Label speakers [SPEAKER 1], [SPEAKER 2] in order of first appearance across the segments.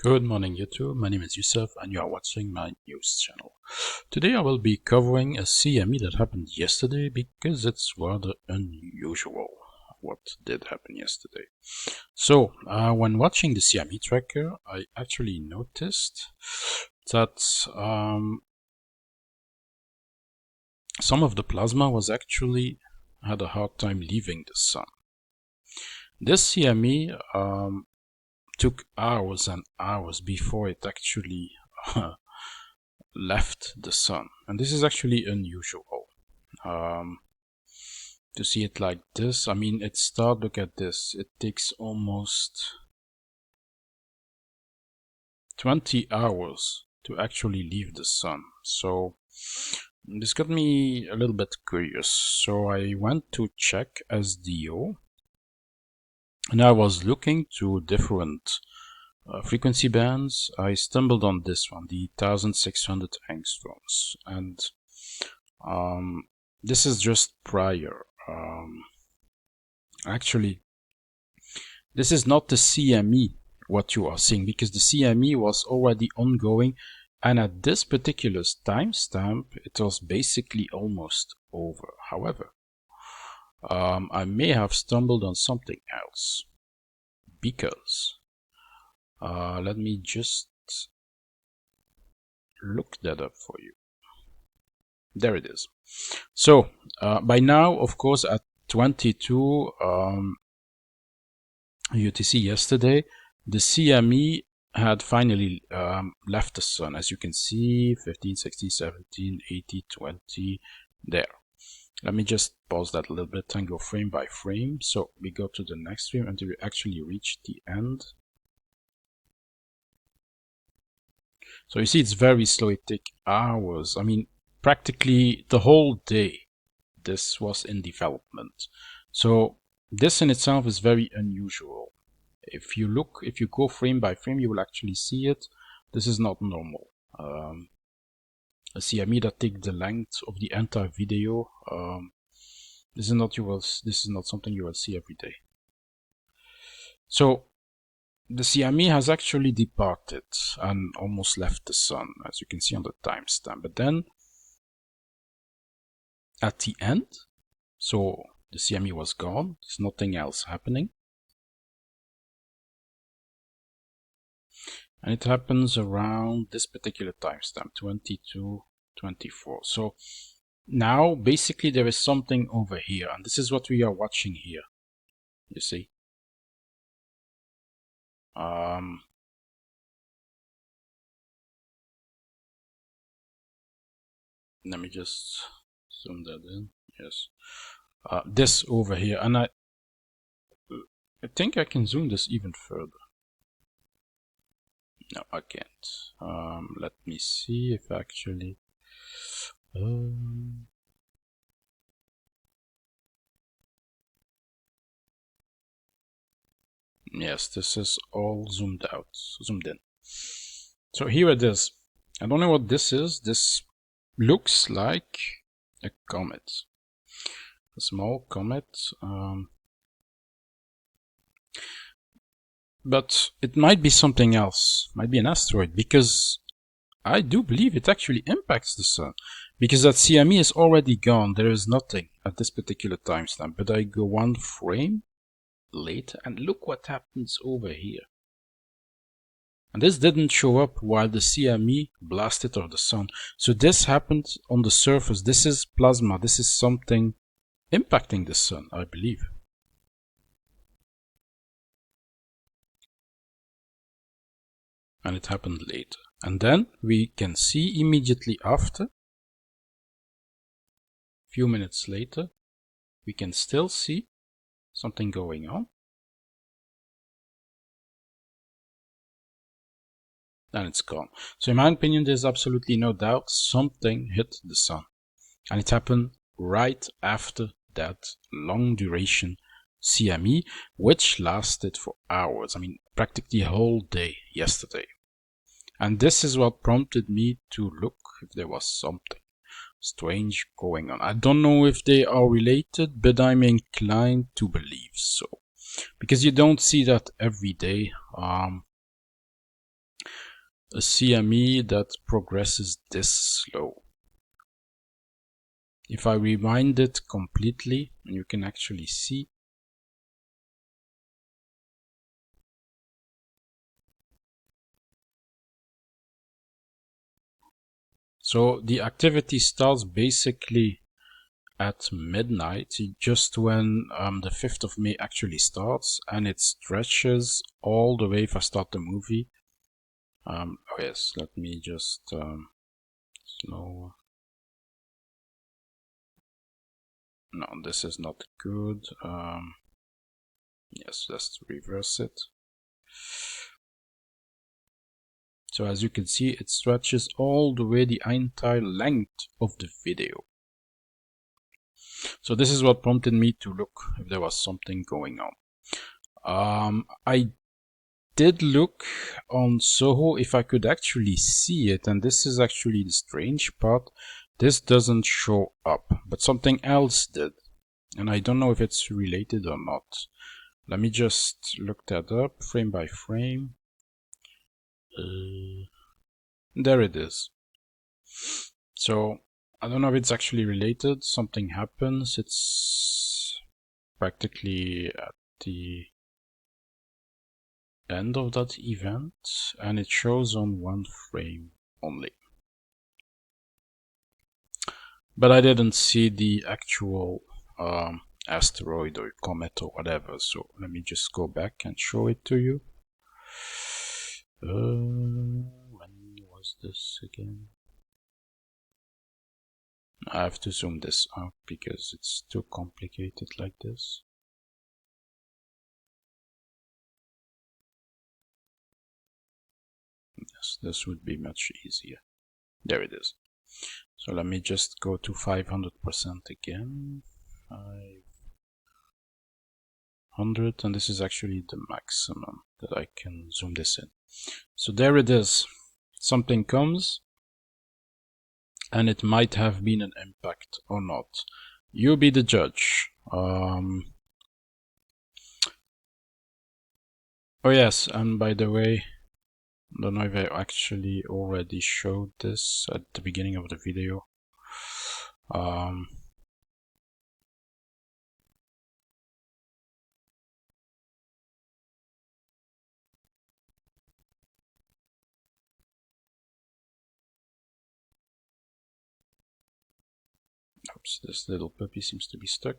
[SPEAKER 1] Good morning YouTube, my name is Yusuf and you are watching my news channel. Today I will be covering a CME that happened yesterday because it's rather unusual what did happen yesterday. So when watching the CME tracker I actually noticed that some of the plasma was actually had a hard time leaving the sun. This CME took hours and hours before it actually left the sun, and this is actually unusual to see it like this. I mean, look at this, it takes almost 20 hours to actually leave the sun. So this got me a little bit curious, so I went to check SDO and I was looking to different frequency bands. I stumbled on this one, the 1600 angstroms, and this is just prior. Actually, this is not the CME what you are seeing, because the CME was already ongoing, and at this particular timestamp it was basically almost over. However, I may have stumbled on something else, because let me just look that up for you. There it is. So by now, of course, at 22 UTC yesterday, the CME had finally left the sun. As you can see, 15, 16, 17, 80, 20, there. Let me just pause that a little bit and go frame by frame. So we go to the next frame until we actually reach the end. So you see it's very slow, it takes hours. I mean, practically the whole day this was in development. So this in itself is very unusual. If you go frame by frame, you will actually see it. This is not normal. A CME that takes the length of the entire video. This is not something you will see every day. So the CME has actually departed and almost left the sun, as you can see on the timestamp. But then at the end, so the CME was gone, there's nothing else happening. And it happens around this particular timestamp, 22:24. So now basically there is something over here, and this is what we are watching here. You see? Let me just zoom that in. Yes. This over here, and I think I can zoom this even further. No, I can't. Let me see if actually. Yes, this is all zoomed in. So here it is. I don't know what this is. This looks like a comet, a small comet. But it might be something else, might be an asteroid, because I do believe it actually impacts the sun, because that CME is already gone. There is nothing at this particular timestamp. But I go one frame later and look what happens over here. And this didn't show up while the CME blasted off the sun. So this happened on the surface. This is plasma. This is something impacting the sun, I believe. And it happened later. And then we can see immediately after, a few minutes later, we can still see something going on. And it's gone. So in my opinion, there's absolutely no doubt something hit the sun. And it happened right after that long duration CME, which lasted for hours. I mean, practically a whole day yesterday. And this is what prompted me to look if there was something strange going on. I don't know if they are related, but I'm inclined to believe so, because you don't see that every day. a CME that progresses this slow. If I rewind it completely, you can actually see. So the activity starts basically at midnight, just when the 5th of May actually starts, and it stretches all the way. If I start the movie, oh yes, let me just slow. No, this is not good. Yes, let's reverse it. So as you can see, it stretches all the way the entire length of the video. So this is what prompted me to look if there was something going on. I did look on Soho if I could actually see it, and this is actually the strange part. This doesn't show up, but something else did, and I don't know if it's related or not. Let me just look that up frame by frame. There it is. So I don't know if it's actually related. Something happens. It's practically at the end of that event, and it shows on one frame only. But I didn't see the actual asteroid or comet or whatever, so let me just go back and show it to you. When was this again? I have to zoom this out because it's too complicated like this. Yes, this would be much easier. There it is. So let me just go to 500% again. 500, and this is actually the maximum that I can zoom this in. So there it is. Something comes, and it might have been an impact or not. You be the judge. Oh yes, and by the way, I don't know if I actually already showed this at the beginning of the video. Oops, this little puppy seems to be stuck.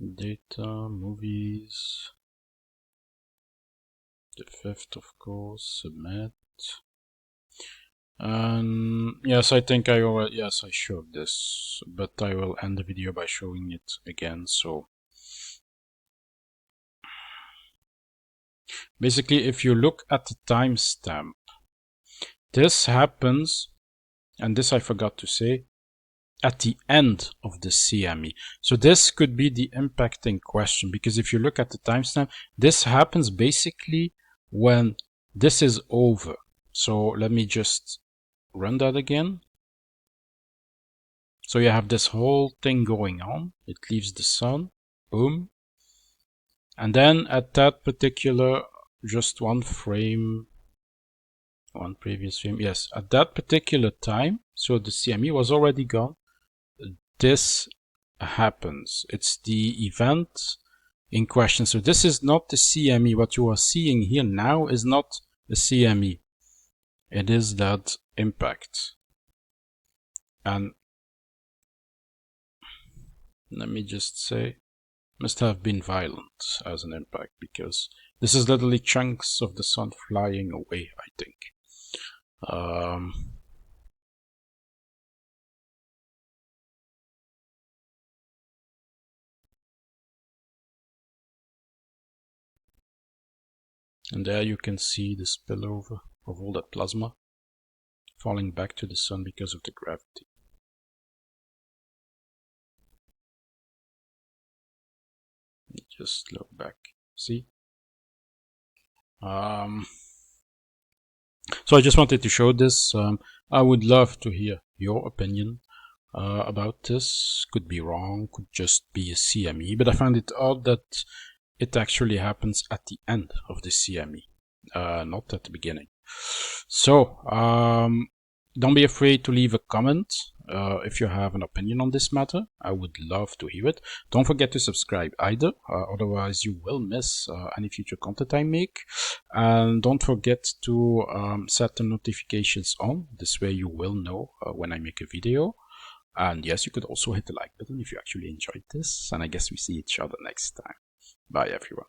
[SPEAKER 1] Data, movies, the 5th of course, submit. And yes, I think I already, yes, I showed this, but I will end the video by showing it again. So basically, if you look at the timestamp, this happens, and this I forgot to say, at the end of the CME. So this could be the impacting question, because if you look at the timestamp, this happens basically when this is over. So let me just run that again. So you have this whole thing going on. It leaves the sun, boom. And then at that particular, just one frame, one previous frame, yes, at that particular time, so the CME was already gone, this happens. It's the event in question. So this is not the CME. What you are seeing here now is not the CME. It is that impact. And let me just say, must have been violent as an impact, because this is literally chunks of the sun flying away, I think. And there you can see the spillover of all that plasma falling back to the sun because of the gravity. Just look back, see? So I just wanted to show this. I would love to hear your opinion about this. Could be wrong, could just be a CME, but I found it odd that it actually happens at the end of the CME. not at the beginning. So, don't be afraid to leave a comment if you have an opinion on this matter. I would love to hear it. Don't forget to subscribe either, otherwise you will miss any future content I make. And don't forget to set the notifications on. This way you will know when I make a video. And yes, you could also hit the like button if you actually enjoyed this. And I guess we see each other next time. Bye, everyone.